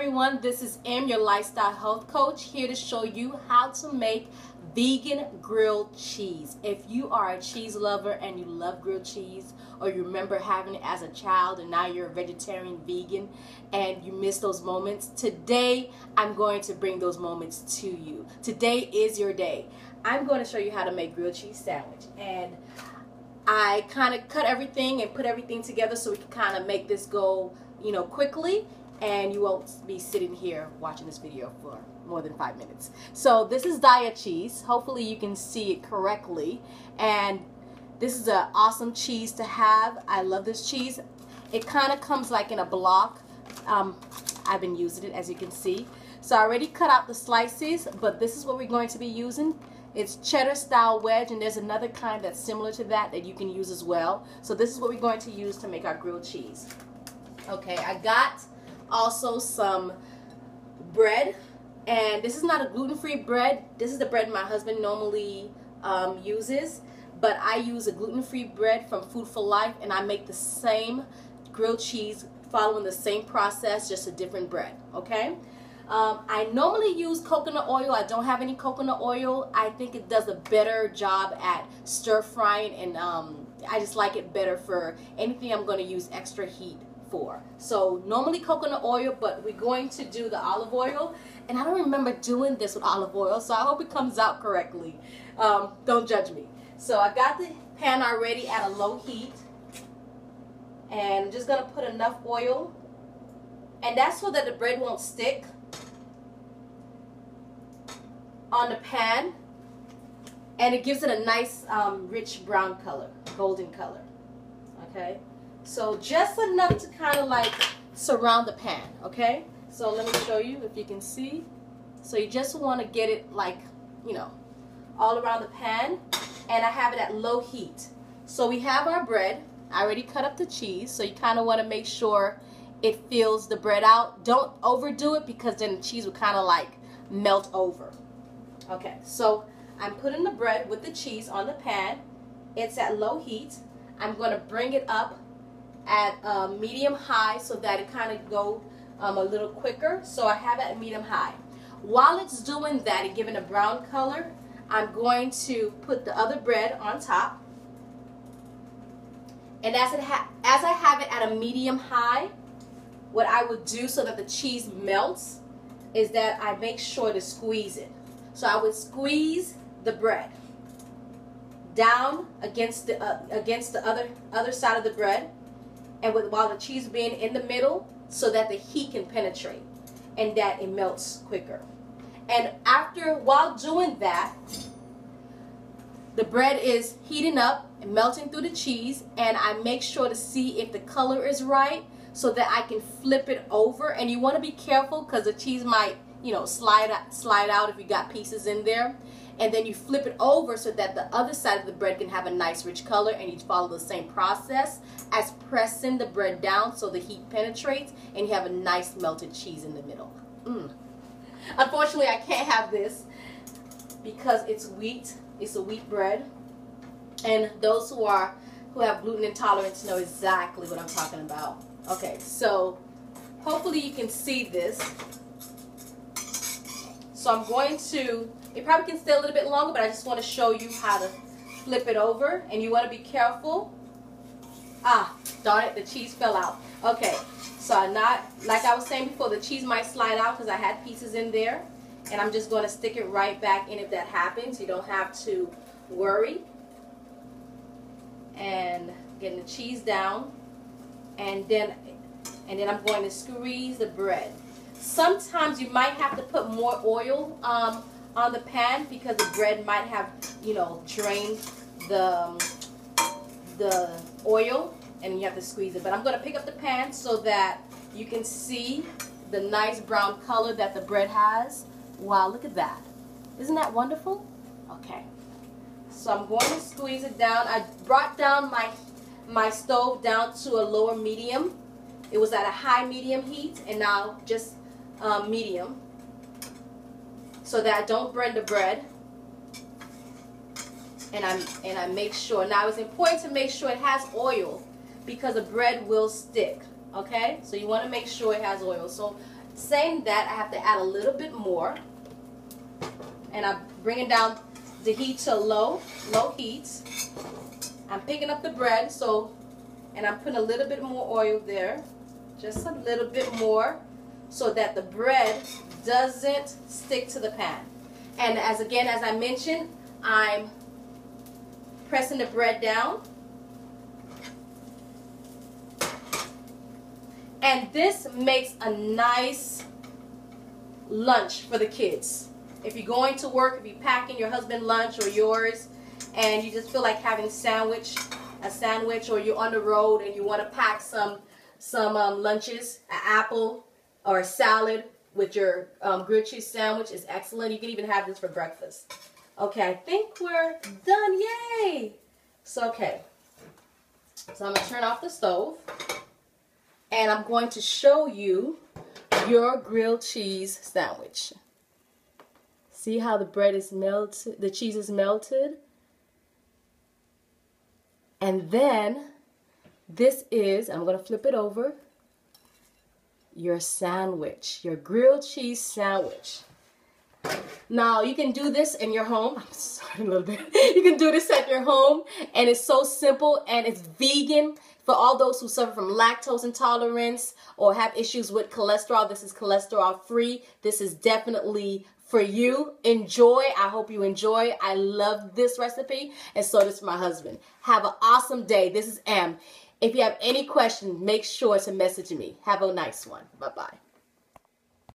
everyone, this is your lifestyle health coach, here to show you how to make vegan grilled cheese. If you are a cheese lover and you love grilled cheese, or you remember having it as a child and now you're a vegetarian vegan and you miss those moments, today I'm going to bring those moments to you. Today is your day. I'm going to show you how to make grilled cheese sandwich, and I kind of cut everything and put everything together so we can kind of make this go, quickly, and you won't be sitting here watching this video for more than 5 minutes. So this is Daiya cheese. Hopefully you can see it correctly, and this is an awesome cheese to have. I love this cheese. It kind of comes like in a block. I've been using it, as you can see. So I already cut out the slices, but this is what we're going to be using. It's cheddar style wedge, and there's another kind that's similar to that you can use as well. So this is what we're going to use to make our grilled cheese. Okay, I got also some bread, and this is not a gluten-free bread. This is the bread my husband normally uses, but I use a gluten-free bread from Food for Life, and I make the same grilled cheese following the same process, just a different bread. Okay, I normally use coconut oil. I don't have any coconut oil. I think it does a better job at stir frying, and I just like it better for anything I'm going to use extra heat for. So normally coconut oil, but we're going to do the olive oil, and I don't remember doing this with olive oil, so I hope it comes out correctly. Don't judge me. So I got the pan already at a low heat, and I'm just gonna put enough oil, and that's so that the bread won't stick on the pan, and it gives it a nice rich brown color, golden color. Okay, so just enough to kind of like surround the pan. Okay, so let me show you if you can see. So you just want to get it like, all around the pan, and I have it at low heat. So we have our bread. I already cut up the cheese, so you kind of want to make sure it fills the bread out. Don't overdo it, because then the cheese will kind of like melt over. Okay, so I'm putting the bread with the cheese on the pan. It's at low heat. I'm going to bring it up at medium high so that it kind of go a little quicker. So I have it at medium high. While it's doing that and giving a brown color, I'm going to put the other bread on top. And as I have it at a medium high, what I would do so that the cheese melts is that I make sure to squeeze it. So I would squeeze the bread down against the other side of the bread, and while the cheese being in the middle, so that the heat can penetrate and that it melts quicker. And while doing that, the bread is heating up and melting through the cheese, and I make sure to see if the color is right so that I can flip it over. And you want to be careful, because the cheese might slide out if you got pieces in there. And then you flip it over so that the other side of the bread can have a nice rich color, and you follow the same process as pressing the bread down so the heat penetrates and you have a nice melted cheese in the middle. Unfortunately, I can't have this because it's wheat. It's a wheat bread, and those who have gluten intolerance know exactly what I'm talking about. Okay, so hopefully you can see this. So I'm going to, it probably can stay a little bit longer, but I just want to show you how to flip it over, and you want to be careful. Darn it, the cheese fell out. Okay, so like I was saying before, the cheese might slide out because I had pieces in there, and I'm just going to stick it right back in if that happens. You don't have to worry. And getting the cheese down, and then I'm going to squeeze the bread. Sometimes you might have to put more oil on the pan, because the bread might have drained the oil, and you have to squeeze it. But I'm going to pick up the pan so that you can see the nice brown color that the bread has. Wow, look at that. Isn't that wonderful? Okay, so I'm going to squeeze it down. I brought down my stove down to a lower medium. It was at a high medium heat, and now just medium, so that I don't burn the bread. And I make sure. Now it's important to make sure it has oil, because the bread will stick. Okay, so you want to make sure it has oil. So Saying that, I have to add a little bit more. And I'm bringing down the heat to low heat. I'm picking up the bread, and I'm putting a little bit more oil there. Just a little bit more so that the bread doesn't stick to the pan. And as I mentioned, I'm pressing the bread down. And this makes a nice lunch for the kids. If you're going to work, if you're packing your husband's lunch or yours, and you just feel like having a sandwich, or you're on the road and you want to pack some lunches, an apple or a salad with your grilled cheese sandwich is excellent. You can even have this for breakfast. Okay, I think we're done. Yay! So, okay. So I'm going to turn off the stove. And I'm going to show you your grilled cheese sandwich. See how the bread is melted, the cheese is melted? And then this is, I'm going to flip it over, your sandwich, your grilled cheese sandwich. Now, you can do this in your home. I'm sorry, a little bit. You can do this at your home, and it's so simple, and it's vegan. For all those who suffer from lactose intolerance or have issues with cholesterol, this is cholesterol free. This is definitely for you. Enjoy. I hope you enjoy. I love this recipe, and so does my husband. Have an awesome day. This is Em. If you have any questions, make sure to message me. Have a nice one. Bye-bye.